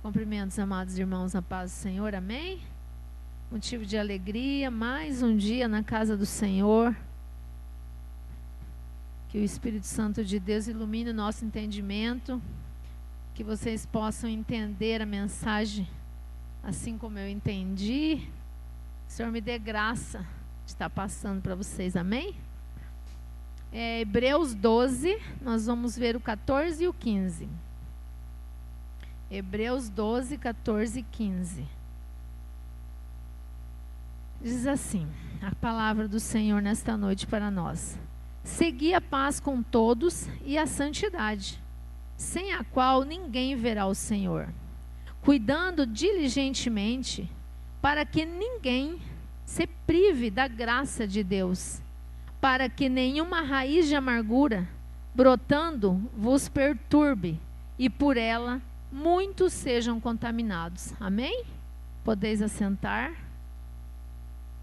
Cumprimento os amados irmãos na paz do Senhor, amém? Motivo de alegria, mais um dia na casa do Senhor. Que o Espírito Santo de Deus ilumine o nosso entendimento, que vocês possam entender a mensagem assim como eu entendi. O Senhor me dê graça de estar passando para vocês, amém? Hebreus 12, nós vamos ver o 14 e o 15. Hebreus 12, 14 e 15. Diz assim, a palavra do Senhor nesta noite para nós. Segui a paz com todos e a santidade, sem a qual ninguém verá o Senhor, cuidando diligentemente para que ninguém se prive da graça de Deus, para que nenhuma raiz de amargura, brotando, vos perturbe, e por ela muitos sejam contaminados. Amém? Podeis assentar.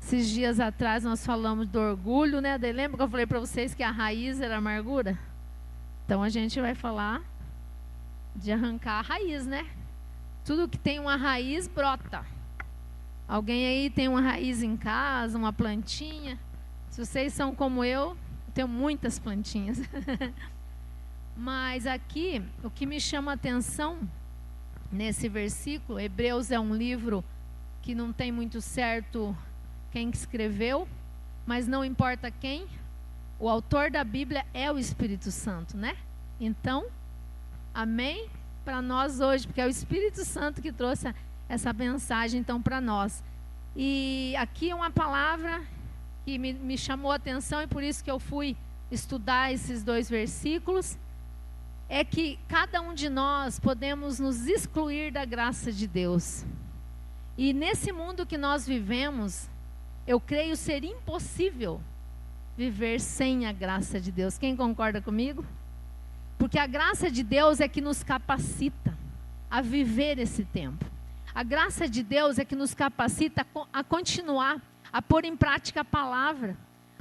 Esses dias atrás nós falamos do orgulho, né? Lembra que eu falei para vocês que a raiz era a amargura? Então a gente vai falar de arrancar a raiz, né? Tudo que tem uma raiz brota. Alguém aí tem uma raiz em casa, uma plantinha? Se vocês são como eu tenho muitas plantinhas. Mas aqui, o que me chama a atenção nesse versículo, Hebreus é um livro que não tem muito certo quem escreveu, mas não importa quem, o autor da Bíblia é o Espírito Santo, né? Então, amém? Para nós hoje, porque é o Espírito Santo que trouxe essa mensagem então para nós. E aqui é uma palavra que me chamou a atenção e por isso que eu fui estudar esses dois versículos, é que cada um de nós podemos nos excluir da graça de Deus. E nesse mundo que nós vivemos, eu creio ser impossível viver sem a graça de Deus. Quem concorda comigo? Porque a graça de Deus é que nos capacita a viver esse tempo. A graça de Deus é que nos capacita a continuar, a pôr em prática a palavra,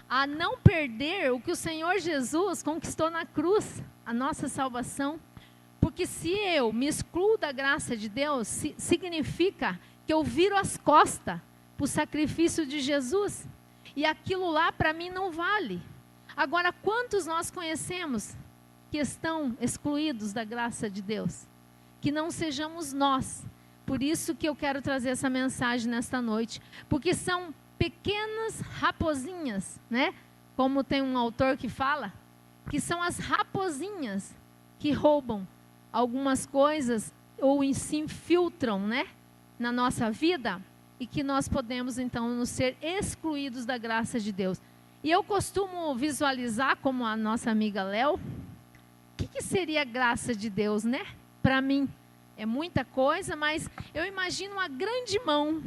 a não perder o que o Senhor Jesus conquistou na cruz, a nossa salvação. Porque se eu me excluo da graça de Deus, significa que eu viro as costas para o sacrifício de Jesus. E aquilo lá para mim não vale. Agora, quantos nós conhecemos que estão excluídos da graça de Deus? Que não sejamos nós. Por isso que eu quero trazer essa mensagem nesta noite. Porque são pequenas raposinhas, né? Como tem um autor que fala, que são as raposinhas que roubam algumas coisas ou se infiltram, né, na nossa vida e que nós podemos então nos ser excluídos da graça de Deus. E eu costumo visualizar, como a nossa amiga Léo, o que seria a graça de Deus, né? Para mim é muita coisa, mas eu imagino uma grande mão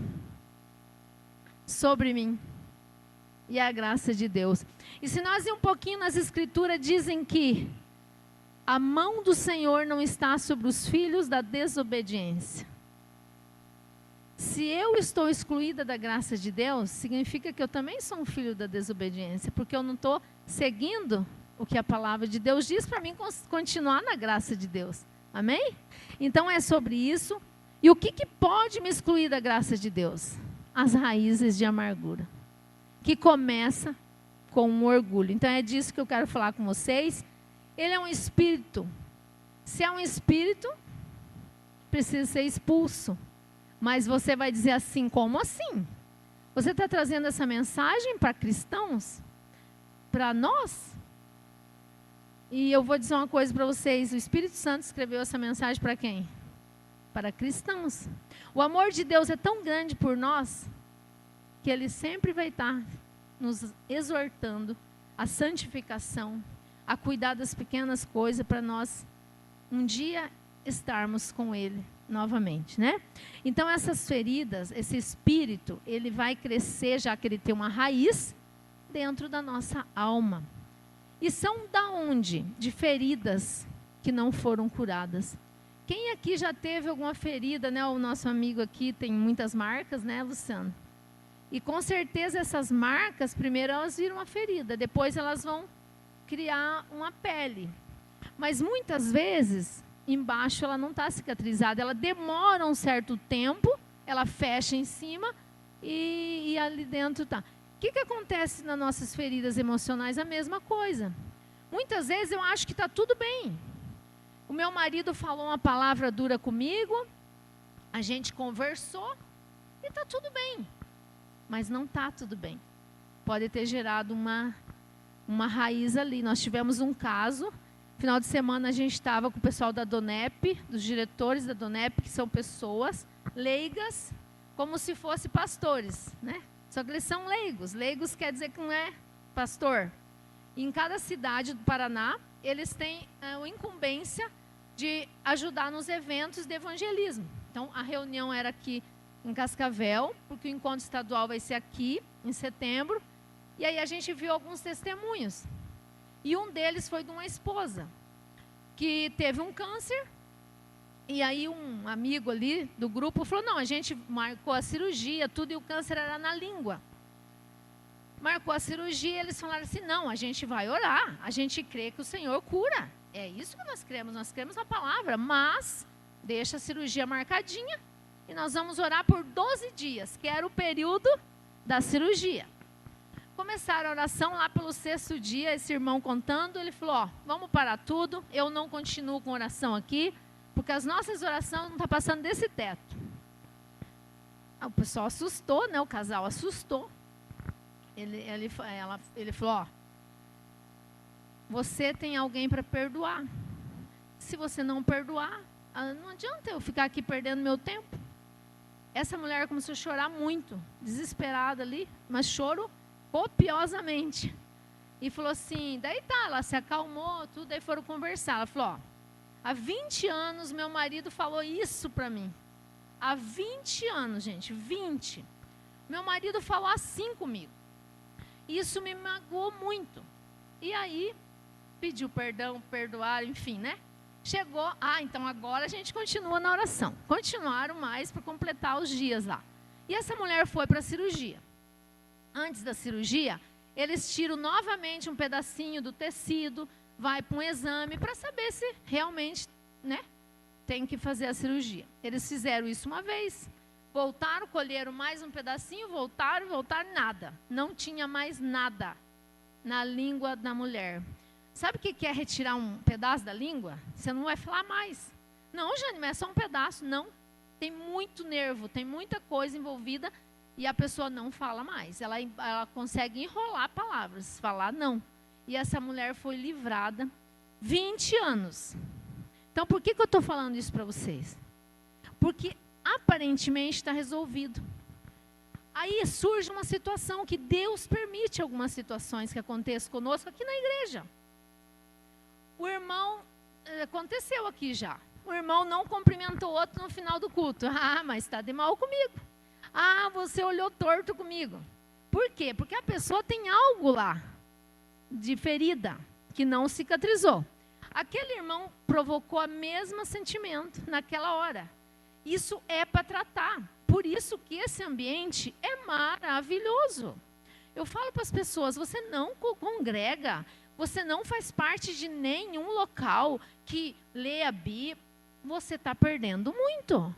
sobre mim e a graça de Deus. E se nós ir um pouquinho nas escrituras, dizem que a mão do Senhor não está sobre os filhos da desobediência. Se eu estou excluída da graça de Deus, significa que eu também sou um filho da desobediência, porque eu não estou seguindo o que a palavra de Deus diz para mim continuar na graça de Deus. Amém? Então é sobre isso. E o que pode me excluir da graça de Deus? As raízes de amargura, que começa com um orgulho. Então é disso que eu quero falar com vocês. Ele é um espírito. Se é um espírito, precisa ser expulso. Mas você vai dizer assim, como assim? Você está trazendo essa mensagem para cristãos? Para nós? E eu vou dizer uma coisa para vocês. O Espírito Santo escreveu essa mensagem para quem? Para cristãos. O amor de Deus é tão grande por nós, que Ele sempre vai estar nos exortando à santificação, a cuidar das pequenas coisas, para nós um dia estarmos com Ele novamente, né? Então essas feridas, esse espírito, ele vai crescer, já que ele tem uma raiz dentro da nossa alma. E são da onde? De feridas que não foram curadas. Quem aqui já teve alguma ferida, né? O nosso amigo aqui tem muitas marcas, né, Luciano? E com certeza essas marcas, primeiro elas viram uma ferida, depois elas vão criar uma pele. Mas muitas vezes embaixo ela não está cicatrizada, ela demora um certo tempo, ela fecha em cima e ali dentro está. O que acontece nas nossas feridas emocionais? A mesma coisa. Muitas vezes eu acho que está tudo bem. O meu marido falou uma palavra dura comigo, a gente conversou e está tudo bem. Mas não está tudo bem. Pode ter gerado uma raiz ali. Nós tivemos um caso, final de semana a gente estava com o pessoal da Donep, dos diretores da Donep, que são pessoas leigas, como se fossem pastores, né? Só que eles são leigos. Leigos quer dizer que não é pastor. E em cada cidade do Paraná, eles têm a incumbência de ajudar nos eventos de evangelismo. Então, a reunião era aqui em Cascavel, porque o encontro estadual vai ser aqui, em setembro. E aí a gente viu alguns testemunhos. E um deles foi de uma esposa, que teve um câncer. E aí um amigo ali do grupo falou, não, a gente marcou a cirurgia, tudo, e o câncer era na língua. Marcou a cirurgia, eles falaram assim, não, a gente vai orar, a gente crê que o Senhor cura. É isso que nós cremos na palavra, mas deixa a cirurgia marcadinha e nós vamos orar por 12 dias, que era o período da cirurgia. Começaram a oração lá pelo 6º dia, esse irmão contando, ele falou, ó, vamos parar tudo, eu não continuo com oração aqui, porque as nossas orações não estão passando desse teto. O pessoal assustou, né? O casal assustou. Ele falou, ó, você tem alguém para perdoar. Se você não perdoar, não adianta eu ficar aqui perdendo meu tempo. Essa mulher começou a chorar muito, desesperada ali, mas choro copiosamente. E falou assim, daí tá, ela se acalmou, tudo, aí foram conversar. Ela falou, ó, há 20 anos meu marido falou isso para mim. Há 20 anos, gente, 20. Meu marido falou assim comigo. Isso me magoou muito. E aí, pediu perdão, perdoar, enfim, né? Chegou, então agora a gente continua na oração. Continuaram mais para completar os dias lá. E essa mulher foi para a cirurgia. Antes da cirurgia, eles tiram novamente um pedacinho do tecido, vai para um exame para saber se realmente, né, tem que fazer a cirurgia. Eles fizeram isso uma vez, voltaram, colheram mais um pedacinho, voltaram, nada. Não tinha mais nada na língua da mulher. Sabe o que é retirar um pedaço da língua? Você não vai falar mais. Não, Jane, mas é só um pedaço. Não, tem muito nervo, tem muita coisa envolvida e a pessoa não fala mais. Ela consegue enrolar palavras, falar não. E essa mulher foi livrada 20 anos. Então, por que eu estou falando isso para vocês? Porque aparentemente está resolvido. Aí surge uma situação que Deus permite algumas situações que aconteçam conosco aqui na igreja. O irmão, aconteceu aqui já, o irmão não cumprimentou o outro no final do culto. Mas está de mal comigo. Você olhou torto comigo. Por quê? Porque a pessoa tem algo lá, de ferida, que não cicatrizou. Aquele irmão provocou o mesmo sentimento naquela hora. Isso é para tratar. Por isso que esse ambiente é maravilhoso. Eu falo para as pessoas, você não congrega, você não faz parte de nenhum local que lê a Bíblia, você está perdendo muito.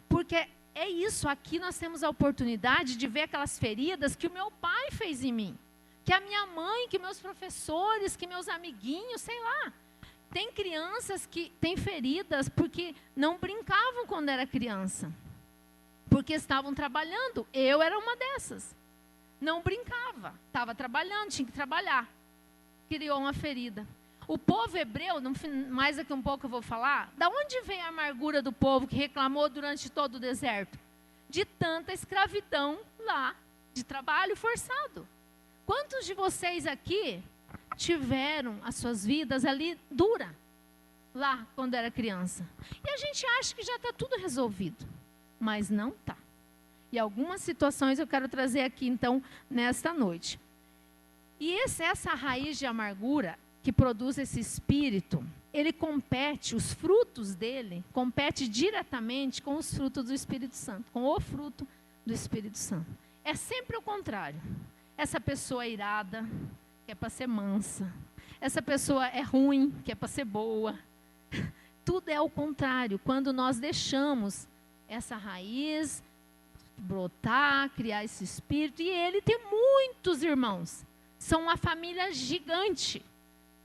Porque é isso, aqui nós temos a oportunidade de ver aquelas feridas que o meu pai fez em mim. Que a minha mãe, que meus professores, que meus amiguinhos, sei lá. Tem crianças que têm feridas porque não brincavam quando era criança. Porque estavam trabalhando. Eu era uma dessas. Não brincava. Estava trabalhando, tinha que trabalhar. Criou uma ferida. O povo hebreu, mais daqui um pouco eu vou falar, da onde vem a amargura do povo que reclamou durante todo o deserto? De tanta escravidão lá, de trabalho forçado. Quantos de vocês aqui tiveram as suas vidas ali dura, lá quando era criança? E a gente acha que já está tudo resolvido, mas não está. E algumas situações eu quero trazer aqui então nesta noite. E essa raiz de amargura que produz esse espírito, ele compete, os frutos dele, compete diretamente com os frutos do Espírito Santo, com o fruto do Espírito Santo. É sempre o contrário. Essa pessoa é irada, que é para ser mansa. Essa pessoa é ruim, que é para ser boa. tudo é ao contrário. Quando nós deixamos essa raiz brotar, criar esse espírito, e ele tem muitos irmãos. São uma família gigante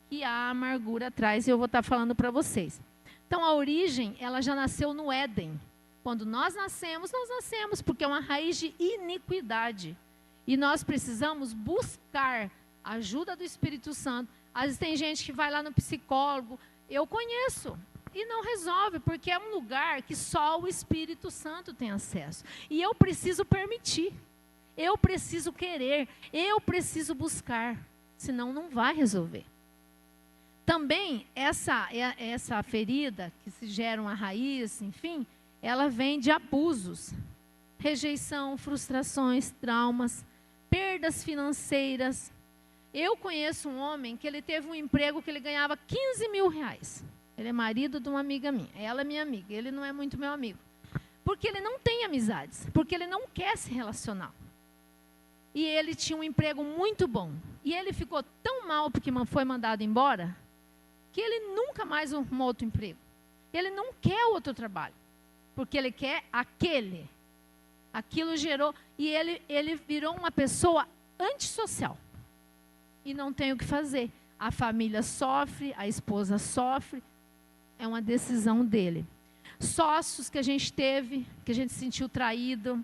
que a amargura traz, e eu vou estar falando para vocês. Então, a origem, ela já nasceu no Éden. Quando nós nascemos porque é uma raiz de iniquidade. E nós precisamos buscar a ajuda do Espírito Santo. Às vezes tem gente que vai lá no psicólogo, eu conheço, e não resolve, porque é um lugar que só o Espírito Santo tem acesso. E eu preciso permitir, eu preciso querer, eu preciso buscar, senão não vai resolver. Também, essa ferida que se gera uma raiz, enfim, ela vem de abusos, rejeição, frustrações, traumas, perdas financeiras. Eu conheço um homem que ele teve um emprego que ele ganhava 15 mil reais. Ele é marido de uma amiga minha, ela é minha amiga, ele não é muito meu amigo. Porque ele não tem amizades, porque ele não quer se relacionar. E ele tinha um emprego muito bom. E ele ficou tão mal porque foi mandado embora, que ele nunca mais arrumou outro emprego. Ele não quer outro trabalho, porque ele quer aquele. Aquilo gerou, e ele virou uma pessoa antissocial. E não tem o que fazer. A família sofre, a esposa sofre, é uma decisão dele. Sócios que a gente teve, que a gente se sentiu traído.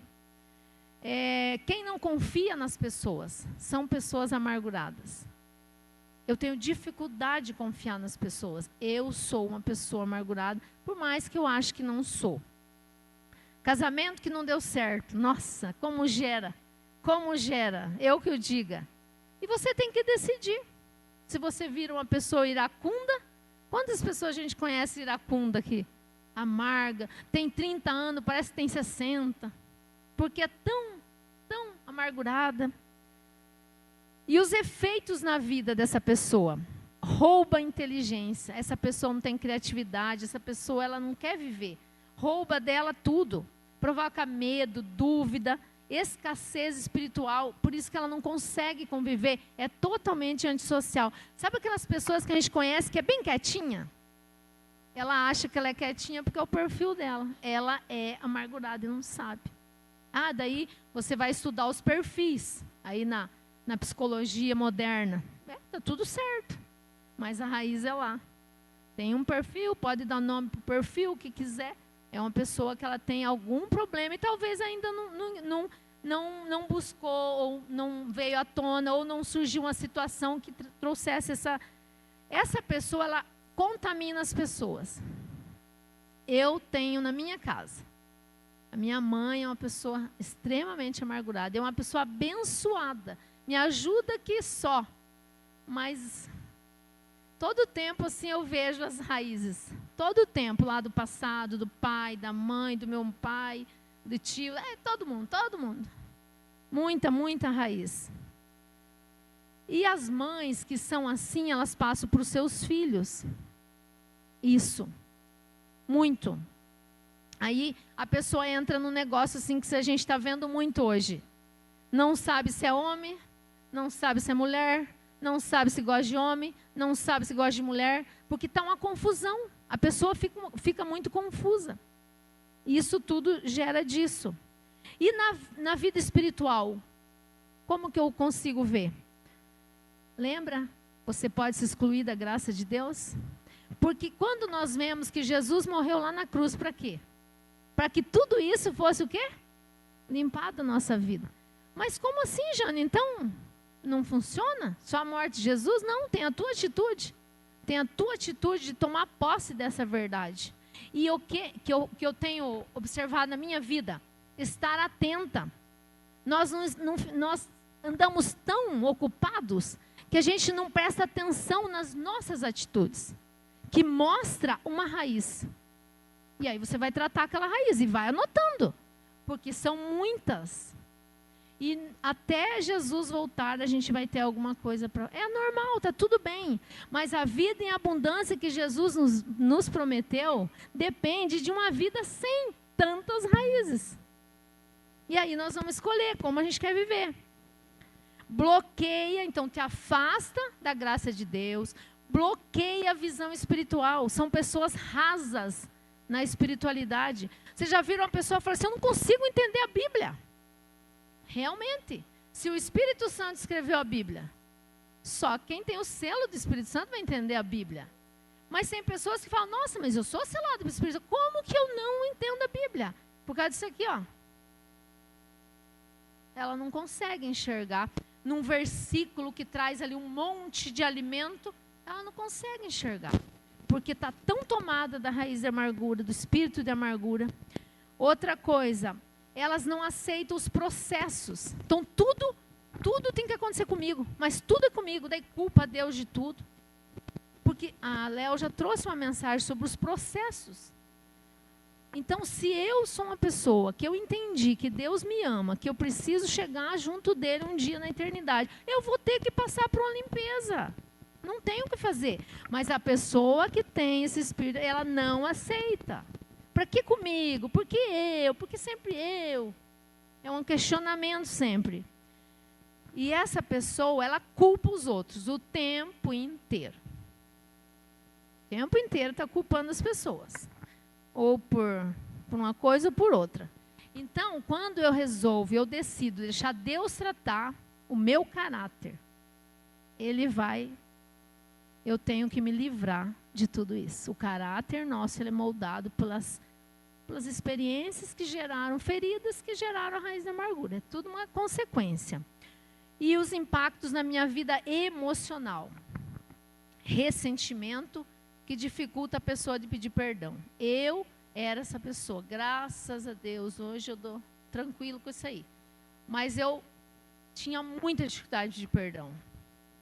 Quem não confia nas pessoas, são pessoas amarguradas. Eu tenho dificuldade de confiar nas pessoas. Eu sou uma pessoa amargurada, por mais que eu ache que não sou. Casamento que não deu certo. Nossa, como gera. Como gera. Eu que o diga. E você tem que decidir. Se você vira uma pessoa iracunda, quantas pessoas a gente conhece iracunda aqui? Amarga, tem 30 anos, parece que tem 60. Porque é tão amargurada. E os efeitos na vida dessa pessoa? Rouba a inteligência. Essa pessoa não tem criatividade, essa pessoa ela não quer viver. Rouba dela tudo. Provoca medo, dúvida, escassez espiritual. Por isso que ela não consegue conviver. É totalmente antissocial. Sabe aquelas pessoas que a gente conhece que é bem quietinha? Ela acha que ela é quietinha porque é o perfil dela. Ela é amargurada e não sabe. Daí você vai estudar os perfis. Aí na psicologia moderna. Tá tudo certo. Mas a raiz é lá. Tem um perfil, pode dar nome para o perfil, o que quiser. É uma pessoa que ela tem algum problema e talvez ainda não buscou, ou não veio à tona, ou não surgiu uma situação que trouxesse essa pessoa, ela contamina as pessoas. Eu tenho na minha casa. A minha mãe é uma pessoa extremamente amargurada, é uma pessoa abençoada. Me ajuda que só. Mas todo tempo assim eu vejo as raízes. Todo tempo lá do passado, do pai, da mãe, do meu pai, do tio. Todo mundo. Muita raiz. E as mães que são assim, elas passam para os seus filhos. Isso. Muito. Aí a pessoa entra num negócio assim que a gente está vendo muito hoje. Não sabe se é homem, não sabe se é mulher, não sabe se gosta de homem, não sabe se gosta de mulher, porque está uma confusão. A pessoa fica muito confusa. E isso tudo gera disso. E na vida espiritual, como que eu consigo ver? Lembra? Você pode se excluir da graça de Deus? Porque quando nós vemos que Jesus morreu lá na cruz, para quê? Para que tudo isso fosse o quê? Limpado a nossa vida. Mas como assim, Jane? Então, não funciona? Só a morte de Jesus? Não, tem a tua atitude. Tem a tua atitude de tomar posse dessa verdade. E o que eu tenho observado na minha vida? Estar atenta. Nós andamos tão ocupados que a gente não presta atenção nas nossas atitudes. Que mostra uma raiz. E aí você vai tratar aquela raiz e vai anotando. Porque são muitas. E até Jesus voltar, a gente vai ter alguma coisa para... É normal, está tudo bem. Mas a vida em abundância que Jesus nos prometeu depende de uma vida sem tantas raízes. E aí nós vamos escolher como a gente quer viver. Bloqueia, então te afasta da graça de Deus. bloqueia a visão espiritual. São pessoas rasas na espiritualidade. Vocês já viram uma pessoa falar assim, eu não consigo entender a Bíblia. Realmente, se o Espírito Santo escreveu a Bíblia, só quem tem o selo do Espírito Santo vai entender a Bíblia. Mas tem pessoas que falam, nossa, mas eu sou selado pelo Espírito Santo, como que eu não entendo a Bíblia? Por causa disso aqui, ó. Ela não consegue enxergar num versículo que traz ali um monte de alimento, ela não consegue enxergar. Porque está tão tomada da raiz da amargura, do espírito de amargura. Outra coisa, elas não aceitam os processos. Então tudo tem que acontecer comigo, mas tudo é comigo, daí culpa a Deus de tudo. Porque a Léo já trouxe uma mensagem sobre os processos. Então, se eu sou uma pessoa que eu entendi que Deus me ama, que eu preciso chegar junto dele um dia na eternidade, eu vou ter que passar por uma limpeza. Não tenho o que fazer. Mas a pessoa que tem esse espírito, ela não aceita. Para que comigo? Por que eu? Por que sempre eu? É um questionamento sempre. E essa pessoa, ela culpa os outros o tempo inteiro. O tempo inteiro está culpando as pessoas. Ou por uma coisa ou por outra. Então, quando eu resolvo, eu decido deixar Deus tratar o meu caráter, eu tenho que me livrar de tudo isso. O caráter nosso, ele é moldado pelas experiências que geraram feridas, que geraram a raiz da amargura. É tudo uma consequência. E os impactos na minha vida emocional. Ressentimento, que dificulta a pessoa de pedir perdão. Eu era essa pessoa, graças a Deus, hoje eu dou tranquilo com isso aí. Mas eu tinha muita dificuldade de perdão.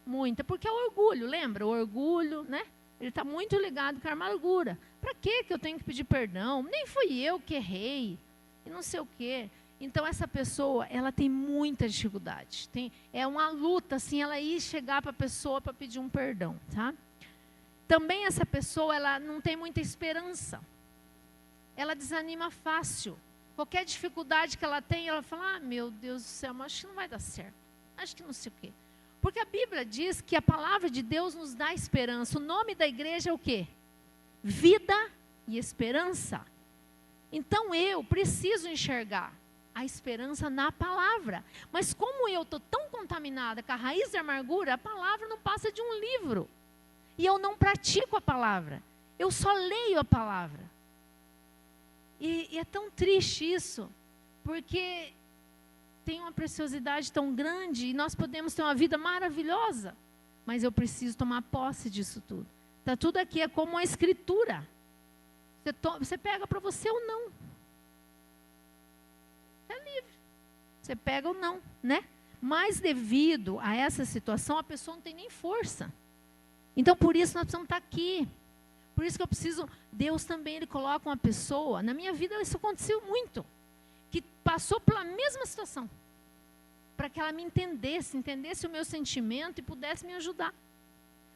Muita, porque é o orgulho, lembra? O orgulho, né? Ele está muito ligado com a amargura. Para que eu tenho que pedir perdão? Nem fui eu que errei, e não sei o quê. Então, essa pessoa, ela tem muita dificuldade. É uma luta, assim, ela ir chegar para a pessoa para pedir um perdão, tá? Também essa pessoa, ela não tem muita esperança. Ela desanima fácil. Qualquer dificuldade que ela tem, ela fala, meu Deus do céu, mas acho que não vai dar certo. Acho que não sei o quê. Porque a Bíblia diz que a palavra de Deus nos dá esperança. O nome da igreja é o quê? Vida e esperança. Então eu preciso enxergar a esperança na palavra. Mas como eu estou tão contaminada com a raiz da amargura, a palavra não passa de um livro. E eu não pratico a palavra. Eu só leio a palavra. E é tão triste isso, porque tem uma preciosidade tão grande e nós podemos ter uma vida maravilhosa, mas eu preciso tomar posse disso tudo. Tá, tudo aqui é como uma escritura. Você pega para você ou não. É livre. Você pega ou não, né? Mas devido a essa situação, a pessoa não tem nem força. Então, por isso nós precisamos estar aqui. Por isso que eu preciso... Deus também, Ele coloca uma pessoa... Na minha vida isso aconteceu muito. Que passou pela mesma situação. Para que ela me entendesse o meu sentimento e pudesse me ajudar.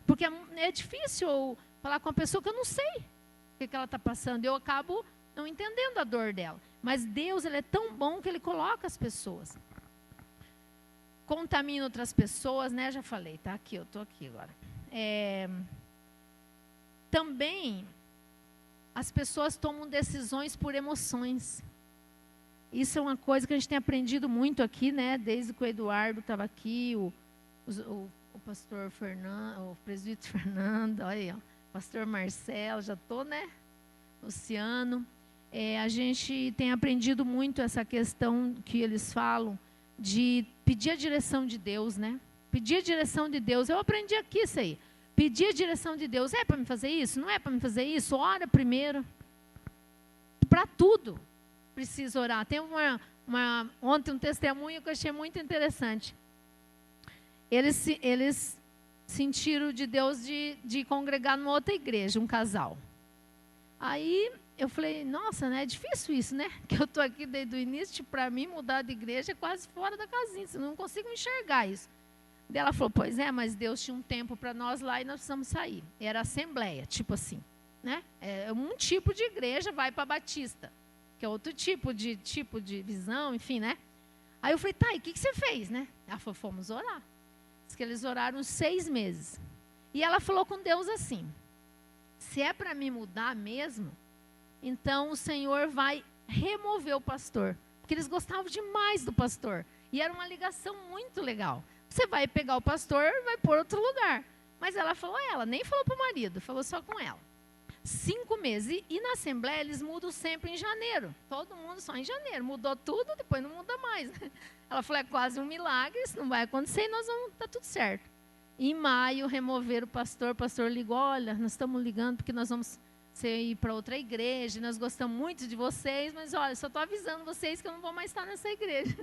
Porque é difícil eu falar com uma pessoa que eu não sei o que ela está passando. Eu acabo não entendendo a dor dela. Mas Deus, Ele é tão bom que Ele coloca as pessoas. Contamina outras pessoas, né? Já falei, tá? Aqui, eu estou aqui agora. Também as pessoas tomam decisões por emoções. Isso é uma coisa que a gente tem aprendido muito aqui, né? Desde que o Eduardo estava aqui, o pastor Fernando, o presbítero Fernando, olha aí, ó, o pastor Marcelo, já estou, né? Luciano. A gente tem aprendido muito essa questão que eles falam de pedir a direção de Deus, né? Pedir a direção de Deus. Eu aprendi aqui isso aí. Pedir a direção de Deus. É para me fazer isso? Não é para me fazer isso? Ora primeiro. Para tudo precisa orar. Tem ontem um testemunho que eu achei muito interessante. Eles sentiram de Deus de congregar numa outra igreja, um casal. Aí eu falei, nossa, né, é difícil isso, né? Que eu estou aqui desde o início, para mim mudar de igreja é quase fora da casinha, eu não consigo enxergar isso. Daí ela falou, pois é, mas Deus tinha um tempo para nós lá e nós precisamos sair. Era assembleia, tipo assim, né? Um tipo de igreja vai para Batista, que é outro tipo de visão, enfim, né? Aí eu falei, tá, e o que você fez, né? Ela falou, fomos orar. Diz que eles oraram 6 meses. E ela falou com Deus assim: se é para me mudar mesmo, então o Senhor vai remover o pastor. Porque eles gostavam demais do pastor. E era uma ligação muito legal. Você vai pegar o pastor e vai pôr outro lugar. Mas ela nem falou para o marido, falou só com ela. 5 meses. E na Assembleia eles mudam sempre em janeiro. Todo mundo só em janeiro. Mudou tudo, depois não muda mais. Ela falou, é quase um milagre, isso não vai acontecer e nós vamos, tá tudo certo. Em maio, removeram o pastor ligou, olha, nós estamos ligando porque nós vamos ir para outra igreja, nós gostamos muito de vocês, mas olha, só estou avisando vocês que eu não vou mais estar nessa igreja.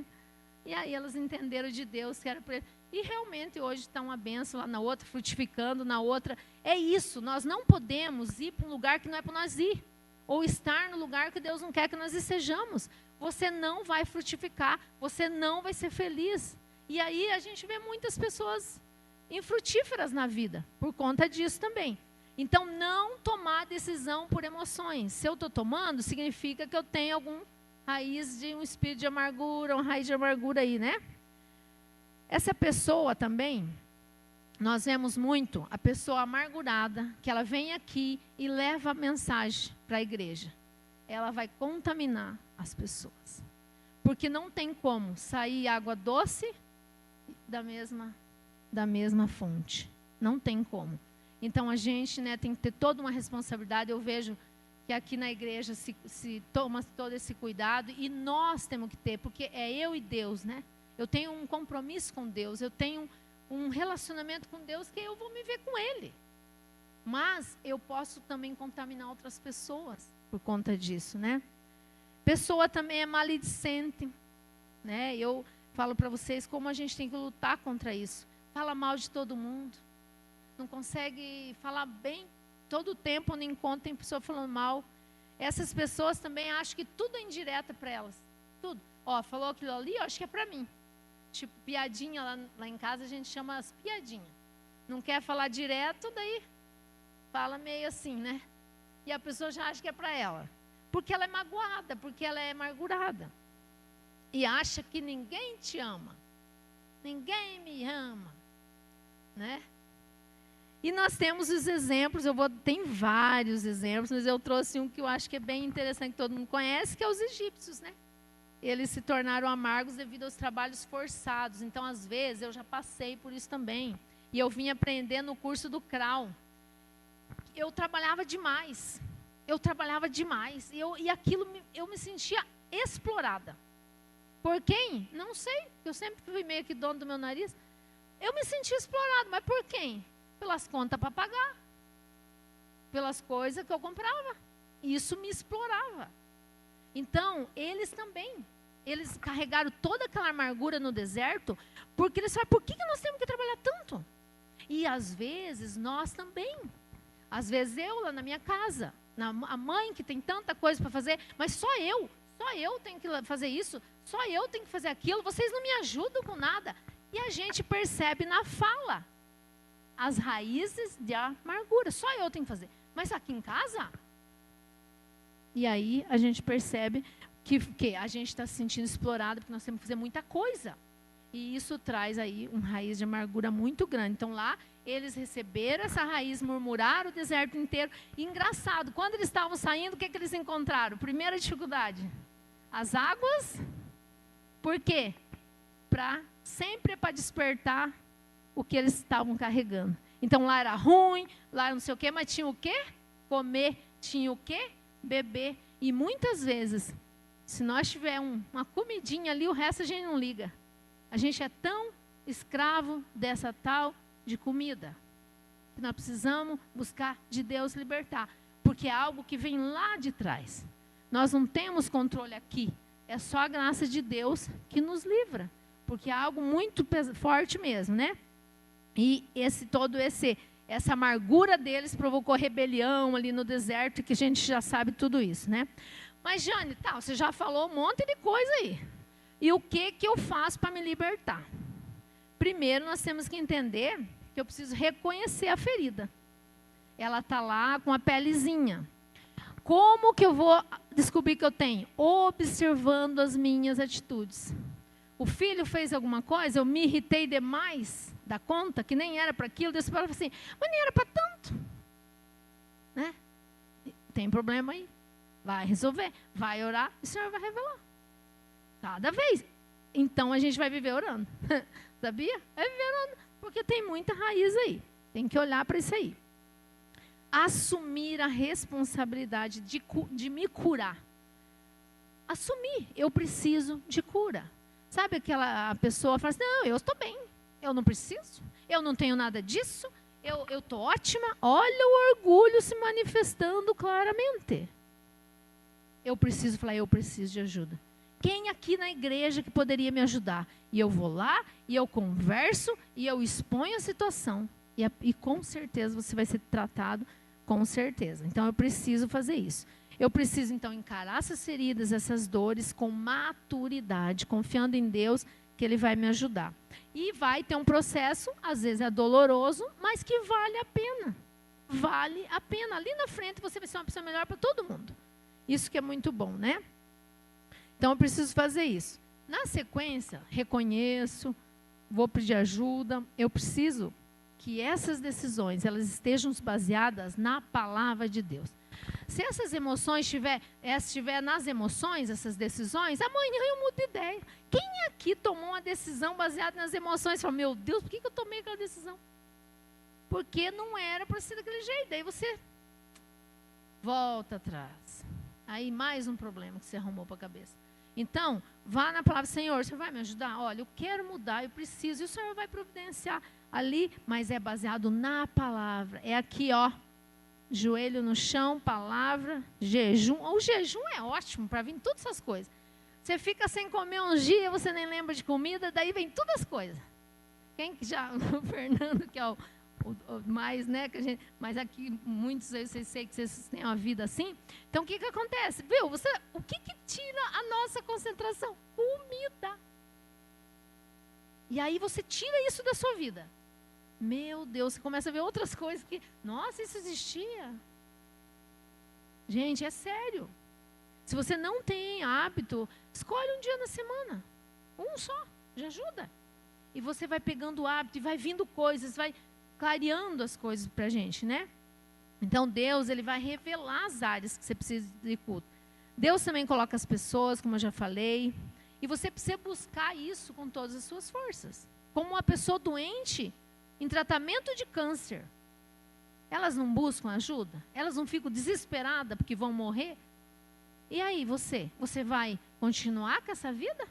E aí elas entenderam de Deus que era para eles. E realmente hoje está uma benção lá na outra, frutificando na outra. É isso, nós não podemos ir para um lugar que não é para nós ir. Ou estar no lugar que Deus não quer que nós estejamos. Você não vai frutificar, você não vai ser feliz. E aí a gente vê muitas pessoas infrutíferas na vida, por conta disso também. Então, não tomar decisão por emoções. Se eu estou tomando, significa que eu tenho algum raiz de um espírito de amargura, uma raiz de amargura aí, né? Essa pessoa também, nós vemos muito a pessoa amargurada, que ela vem aqui e leva a mensagem para a igreja. Ela vai contaminar as pessoas. Porque não tem como sair água doce da mesma fonte. Não tem como. Então a gente, né, tem que ter toda uma responsabilidade. Eu vejo que aqui na igreja se toma todo esse cuidado e nós temos que ter, porque é eu e Deus, né? Eu tenho um compromisso com Deus, eu tenho um relacionamento com Deus que eu vou me ver com Ele. Mas eu posso também contaminar outras pessoas por conta disso, né? Pessoa também é maledicente, né? Eu falo para vocês como a gente tem que lutar contra isso. Fala mal de todo mundo, não consegue falar bem. Todo o tempo no encontro tem pessoa falando mal. Essas pessoas também acham que tudo é indireta para elas. Tudo. Ó, falou aquilo ali, eu acho que é para mim. Tipo, piadinha lá em casa a gente chama as piadinhas. Não quer falar direto, daí fala meio assim, né? E a pessoa já acha que é para ela. Porque ela é magoada, porque ela é amargurada. E acha que ninguém te ama. Ninguém me ama. Né? E nós temos os exemplos, tem vários exemplos, mas eu trouxe um que eu acho que é bem interessante, que todo mundo conhece, que é os egípcios, né? Eles se tornaram amargos devido aos trabalhos forçados. Então, às vezes, eu já passei por isso também. E eu vim aprender no curso do CRAU. Eu trabalhava demais. E aquilo, eu me sentia explorada. Por quem? Não sei. Eu sempre fui meio que dono do meu nariz. Eu me sentia explorada. Mas por quem? Pelas contas para pagar. Pelas coisas que eu comprava. Isso me explorava. Então, eles também. Eles carregaram toda aquela amargura no deserto, porque eles falaram, por que nós temos que trabalhar tanto? E às vezes, nós também. Às vezes eu lá na minha casa, a mãe que tem tanta coisa para fazer, mas só eu tenho que fazer isso, só eu tenho que fazer aquilo, vocês não me ajudam com nada. E a gente percebe na fala as raízes de amargura, só eu tenho que fazer. Mas aqui em casa, e aí a gente percebe que a gente está se sentindo explorado, porque nós temos que fazer muita coisa. E isso traz aí uma raiz de amargura muito grande. Então lá, eles receberam essa raiz, murmuraram o deserto inteiro. E engraçado, quando eles estavam saindo, o que eles encontraram? Primeira dificuldade, as águas. Por quê? Sempre para despertar o que eles estavam carregando. Então lá era ruim, lá não sei o quê, mas tinha o quê? Comer, tinha o quê? Beber. E muitas vezes, se nós tivermos uma comidinha ali, o resto a gente não liga. A gente é tão escravo dessa tal de comida, que nós precisamos buscar de Deus libertar, porque é algo que vem lá de trás. Nós não temos controle aqui, é só a graça de Deus que nos livra, porque é algo muito forte mesmo, né? E essa amargura deles provocou rebelião ali no deserto, que a gente já sabe tudo isso, né? Mas, Jane, você já falou um monte de coisa aí. E o que eu faço para me libertar? Primeiro, nós temos que entender que eu preciso reconhecer a ferida. Ela está lá com a pelezinha. Como que eu vou descobrir que eu tenho? Observando as minhas atitudes. O filho fez alguma coisa, eu me irritei demais. dá conta que nem era para aquilo, Deus fala assim, mas nem era para tanto. Né? Tem problema aí. Vai resolver, vai orar e o Senhor vai revelar. Cada vez. Então a gente vai viver orando. Sabia? É viver orando. Porque tem muita raiz aí. Tem que olhar para isso aí. Assumir a responsabilidade de me curar. Assumir, eu preciso de cura. Sabe aquela pessoa fala assim, não, eu estou bem, eu não preciso, eu não tenho nada disso, eu estou ótima. Olha o orgulho se manifestando claramente. Eu preciso falar, eu preciso de ajuda. Quem aqui na igreja que poderia me ajudar? E eu vou lá, e eu converso, e eu exponho a situação. E com certeza você vai ser tratado, com certeza. Então eu preciso fazer isso. Eu preciso, então, encarar essas feridas, essas dores com maturidade, confiando em Deus que Ele vai me ajudar. E vai ter um processo, às vezes é doloroso, mas que vale a pena. Vale a pena. Ali na frente você vai ser uma pessoa melhor para todo mundo. Isso que é muito bom, né? Então, eu preciso fazer isso. Na sequência, reconheço, vou pedir ajuda. Eu preciso que essas decisões, elas estejam baseadas na palavra de Deus. Se essas emoções estiver nas emoções, essas decisões, amanhã eu mudo de ideia. Quem aqui tomou uma decisão baseada nas emoções? Fala, meu Deus, por que eu tomei aquela decisão? Porque não era para ser daquele jeito. Daí você volta atrás. Aí mais um problema que você arrumou para a cabeça. Então, vá na palavra, Senhor, você vai me ajudar? Olha, eu quero mudar, eu preciso. E o Senhor vai providenciar ali, mas é baseado na palavra. É aqui, ó. Joelho no chão, palavra, jejum. O jejum é ótimo para vir todas essas coisas. Você fica sem comer uns dias, você nem lembra de comida, daí vem todas as coisas. Quem que já, o Fernando, que é o mais, né, que a gente, mas aqui muitos vocês sei que vocês têm uma vida assim. Então o que acontece? Viu? O que tira a nossa concentração? Comida. E aí você tira isso da sua vida. Meu Deus, você começa a ver outras coisas que, nossa, isso existia. Gente, é sério. Se você não tem hábito, escolhe um dia na semana. Um só, já ajuda. E você vai pegando o hábito e vai vindo coisas, vai clareando as coisas para a gente, né? Então, Deus, Ele vai revelar as áreas que você precisa de culto. Deus também coloca as pessoas, como eu já falei. E você precisa buscar isso com todas as suas forças. Como uma pessoa doente em tratamento de câncer, elas não buscam ajuda? Elas não ficam desesperadas porque vão morrer? E aí você vai continuar com essa vida?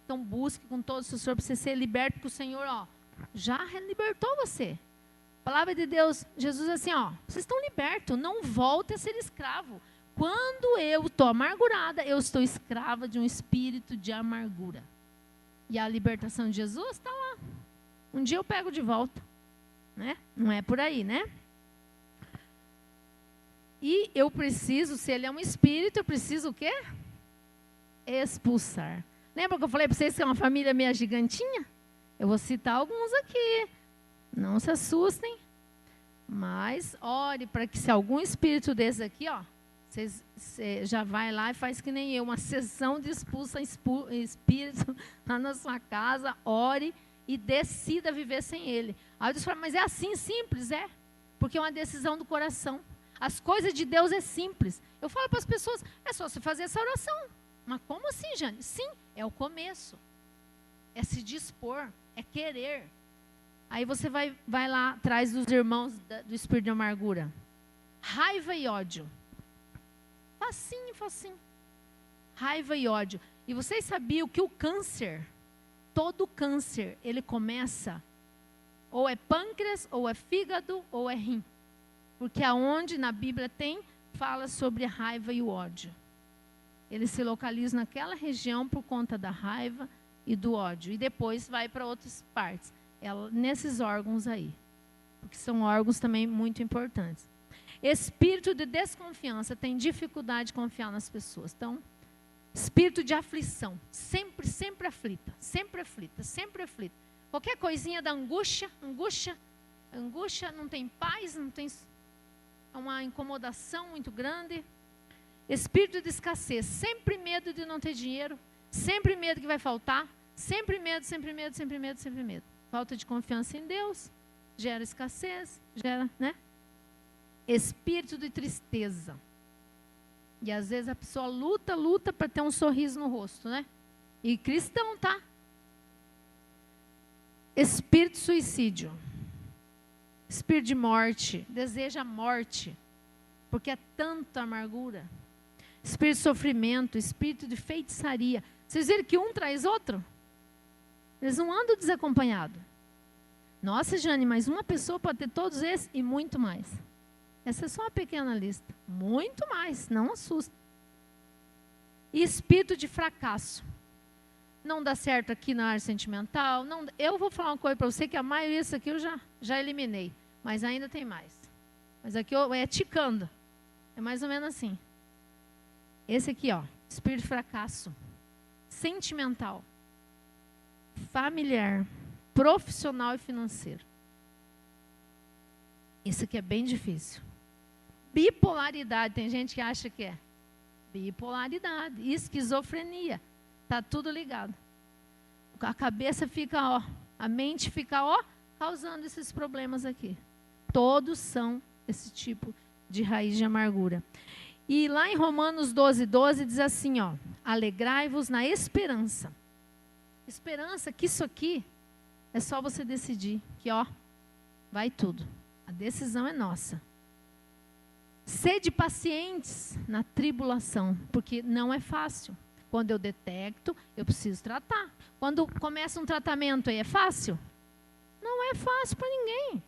Então busque com todo o seu ser para você ser liberto, porque o Senhor, ó, já libertou você. A palavra de Deus, Jesus assim, ó, vocês estão libertos, não volte a ser escravo. Quando eu estou amargurada, eu estou escrava de um espírito de amargura. E a libertação de Jesus está lá. Um dia eu pego de volta. Né? Não é por aí, né? E eu preciso, se ele é um espírito, eu preciso o quê? Expulsar. Lembra que eu falei para vocês que é uma família meio gigantinha? Eu vou citar alguns aqui. Não se assustem. Mas ore para que se algum espírito desse aqui, ó, você já vai lá e faz que nem eu, uma sessão de expulsa espírito lá na sua casa, ore e decida viver sem ele. Aí Deus fala, mas é assim simples? É, porque é uma decisão do coração. As coisas de Deus é simples. Eu falo para as pessoas, é só você fazer essa oração. Mas como assim, Jane? Sim, é o começo. É se dispor, é querer. Aí você vai lá atrás dos irmãos do espírito de amargura. Raiva e ódio. Facinho, facinho. Raiva e ódio. E vocês sabiam que o câncer, todo câncer, ele começa, ou é pâncreas, ou é fígado, ou é rim. Porque aonde na Bíblia fala sobre a raiva e o ódio. Ele se localiza naquela região por conta da raiva e do ódio. E depois vai para outras partes. Nesses órgãos aí. Porque são órgãos também muito importantes. Espírito de desconfiança, tem dificuldade de confiar nas pessoas. Então, espírito de aflição, sempre aflita, sempre aflita, sempre aflita. Qualquer coisinha da angústia, não tem paz, não tem uma incomodação muito grande. Espírito de escassez, sempre medo de não ter dinheiro, sempre medo que vai faltar, sempre medo, sempre medo, sempre medo, sempre medo. Falta de confiança em Deus gera escassez, gera, né? Espírito de tristeza. E às vezes a pessoa luta para ter um sorriso no rosto, né? E cristão, tá? Espírito de suicídio. Espírito de morte. Deseja a morte. Porque é tanta amargura. Espírito de sofrimento. Espírito de feitiçaria. Vocês viram que um traz outro? Eles não andam desacompanhados. Nossa, Jane, mas uma pessoa pode ter todos esses e muito mais. Essa é só uma pequena lista. Muito mais, não assusta. E espírito de fracasso. Não dá certo aqui na área sentimental. Não, eu vou falar uma coisa para você que a maioria disso aqui eu já eliminei. Mas ainda tem mais. Mas aqui é ticando. É mais ou menos assim. Esse aqui, ó, espírito de fracasso. Sentimental. Familiar. Profissional e financeiro. Isso aqui é bem difícil. Bipolaridade. Tem gente que acha que é. Bipolaridade. Esquizofrenia. Está tudo ligado. A cabeça fica, ó. A mente fica, ó, causando esses problemas aqui. Todos são esse tipo de raiz de amargura. E lá em Romanos 12:12 diz assim, ó. Alegrai-vos na esperança. Esperança que isso aqui é só você decidir. Que, ó, vai tudo. A decisão é nossa. Sede pacientes na tribulação, porque não é fácil. Quando eu detecto, eu preciso tratar. Quando começa um tratamento aí, é fácil? Não é fácil para ninguém.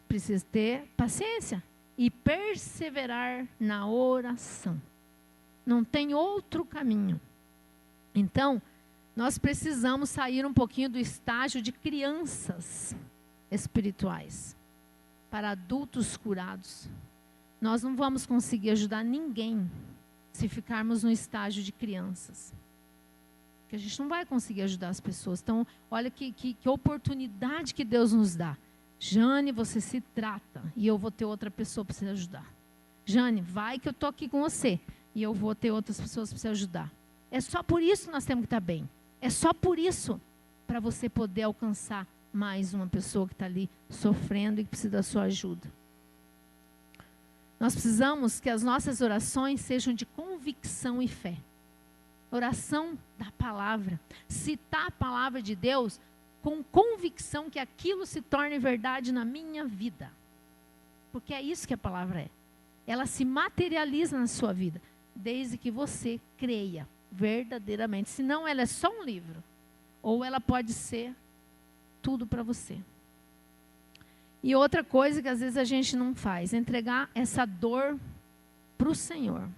Precisa ter paciência e perseverar na oração. Não tem outro caminho. Então, nós precisamos sair um pouquinho do estágio de crianças espirituais para adultos curados. Nós não vamos conseguir ajudar ninguém se ficarmos no estágio de crianças. Porque a gente não vai conseguir ajudar as pessoas. Então, olha que oportunidade que Deus nos dá. Jane, você se trata e eu vou ter outra pessoa para você ajudar. Jane, vai que eu estou aqui com você e eu vou ter outras pessoas para você ajudar. É só por isso que nós temos que estar bem. É só por isso para você poder alcançar mais uma pessoa que está ali sofrendo e que precisa da sua ajuda. Nós precisamos que as nossas orações sejam de convicção e fé. Oração da palavra. Citar a palavra de Deus com convicção que aquilo se torne verdade na minha vida. Porque é isso que a palavra é. Ela se materializa na sua vida, desde que você creia verdadeiramente. Senão ela é só um livro. Ou ela pode ser tudo para você. E outra coisa que às vezes a gente não faz, é entregar essa dor para o Senhor.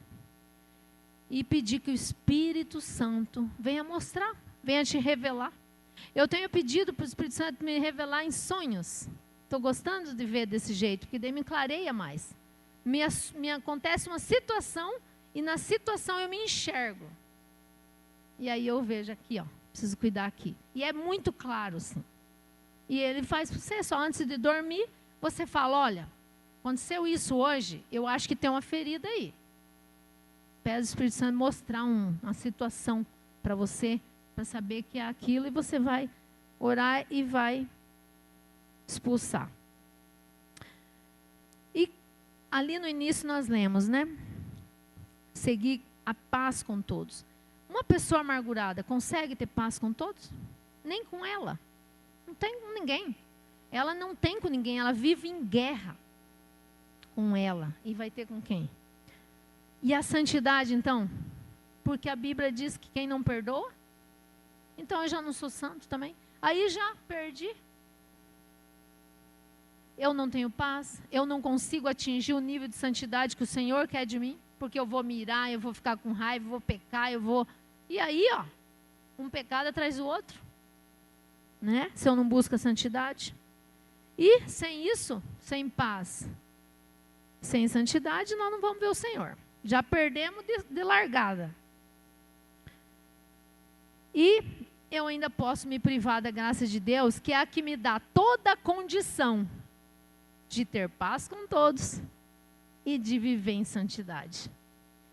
E pedir que o Espírito Santo venha mostrar, venha te revelar. Eu tenho pedido para o Espírito Santo me revelar em sonhos. Estou gostando de ver desse jeito, porque daí me clareia mais. Me acontece uma situação e na situação eu me enxergo. E aí eu vejo aqui, ó, preciso cuidar aqui. E é muito claro, sim. E ele faz para você, só antes de dormir, você fala, olha, aconteceu isso hoje, eu acho que tem uma ferida aí. Pede ao Espírito Santo mostrar uma situação para você, para saber que é aquilo, e você vai orar e vai expulsar. E ali no início nós lemos, né? Seguir a paz com todos. Uma pessoa amargurada consegue ter paz com todos? Nem com ela. Não tem com ninguém. Ela não tem com ninguém, ela vive em guerra com ela. E vai ter com quem? E a santidade, então? Porque a Bíblia diz que quem não perdoa, então eu já não sou santo também. Aí já perdi. Eu não tenho paz, eu não consigo atingir o nível de santidade que o Senhor quer de mim, porque eu vou mirar, eu vou ficar com raiva, eu vou pecar, eu vou... E aí, ó, um pecado atrás do outro. Né? Se eu não busco a santidade. E sem isso, sem paz, sem santidade, nós não vamos ver o Senhor. Já perdemos de largada. E eu ainda posso me privar da graça de Deus, que é a que me dá toda a condição de ter paz com todos e de viver em santidade.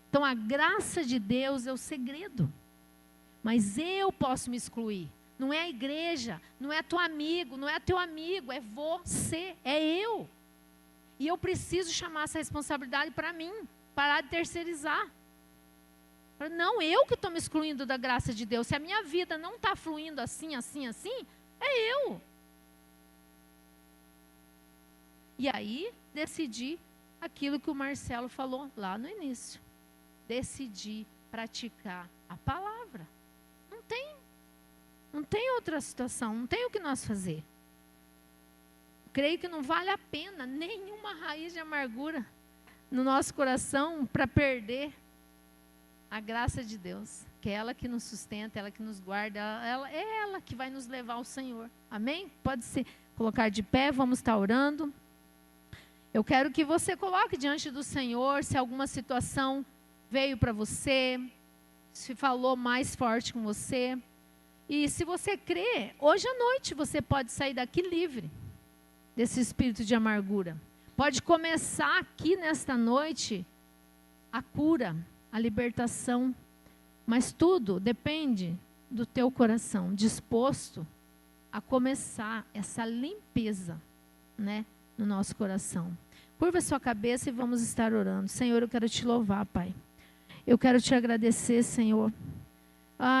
Então a graça de Deus é o segredo. Mas eu posso me excluir. não é a igreja, não é teu amigo, não é teu amigo, é você, é eu. E eu preciso chamar essa responsabilidade para mim, parar de terceirizar. Não, eu que estou me excluindo da graça de Deus. Se a minha vida não está fluindo assim, assim, assim, é eu. E aí, decidi aquilo que o Marcelo falou lá no início. Decidi praticar a palavra. Não tem outra situação, não tem o que nós fazer. Creio que não vale a pena nenhuma raiz de amargura no nosso coração para perder a graça de Deus, que é ela que nos sustenta, ela que nos guarda, é ela que vai nos levar ao Senhor. Amém? Pode se colocar de pé, vamos estar orando. Eu quero que você coloque diante do Senhor se alguma situação veio para você, se falou mais forte com você. E se você crê, hoje à noite você pode sair daqui livre desse espírito de amargura. Pode começar aqui nesta noite a cura, a libertação. Mas tudo depende do teu coração, disposto a começar essa limpeza, né, no nosso coração. Curva a sua cabeça e vamos estar orando. Senhor, eu quero te louvar, Pai. Eu quero te agradecer, Senhor.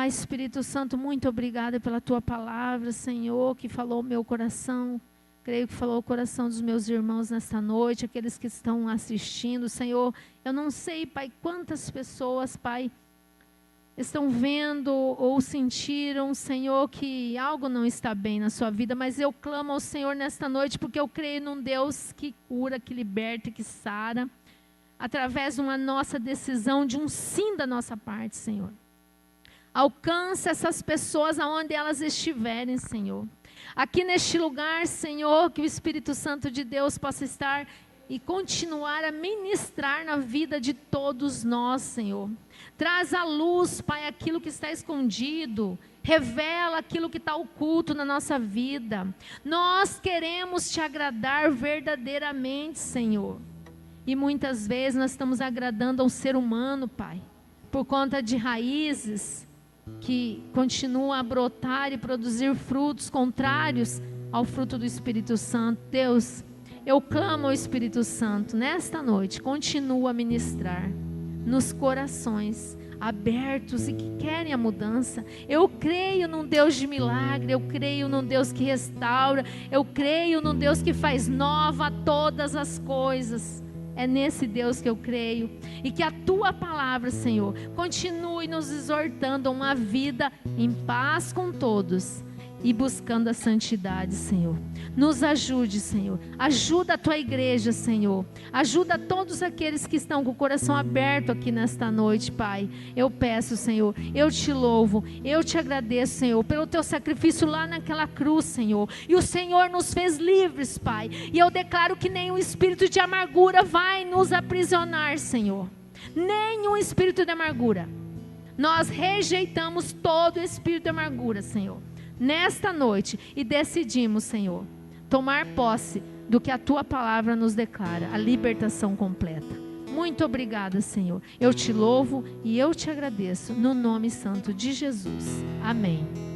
Espírito Santo, muito obrigada pela tua palavra, Senhor, que falou o meu coração. Creio que falou o coração dos meus irmãos nesta noite, aqueles que estão assistindo. Senhor, eu não sei, Pai, quantas pessoas, Pai, estão vendo ou sentiram, Senhor, que algo não está bem na sua vida, mas eu clamo ao Senhor nesta noite, porque eu creio num Deus que cura, que liberta, que sara, através de uma nossa decisão, de um sim da nossa parte, Senhor. Alcança essas pessoas aonde elas estiverem, Senhor. Aqui neste lugar, Senhor, que o Espírito Santo de Deus possa estar e continuar a ministrar na vida de todos nós, Senhor. Traz à luz, Pai, aquilo que está escondido. Revela aquilo que está oculto na nossa vida. Nós queremos te agradar verdadeiramente, Senhor. E muitas vezes nós estamos agradando ao ser humano, Pai, por conta de raízes que continuam a brotar e produzir frutos contrários ao fruto do Espírito Santo. Deus, eu clamo ao Espírito Santo nesta noite, continua a ministrar nos corações abertos e que querem a mudança. Eu creio num Deus de milagre, eu creio num Deus que restaura, eu creio num Deus que faz nova todas as coisas. É nesse Deus que eu creio. E que a tua palavra, Senhor, continue nos exortando a uma vida em paz com todos e buscando a santidade, Senhor. Nos ajude, Senhor. Ajuda a tua igreja, Senhor. Ajuda todos aqueles que estão com o coração aberto aqui nesta noite, Pai. Eu peço, Senhor, eu te louvo, eu te agradeço, Senhor, pelo teu sacrifício lá naquela cruz, Senhor. E o Senhor nos fez livres, Pai. E eu declaro que nenhum espírito de amargura vai nos aprisionar, Senhor. Nenhum espírito de amargura. Nós rejeitamos todo espírito de amargura, Senhor, nesta noite, e decidimos, Senhor, tomar posse do que a tua palavra nos declara, a libertação completa. Muito obrigada, Senhor. Eu te louvo e eu te agradeço no nome santo de Jesus. Amém.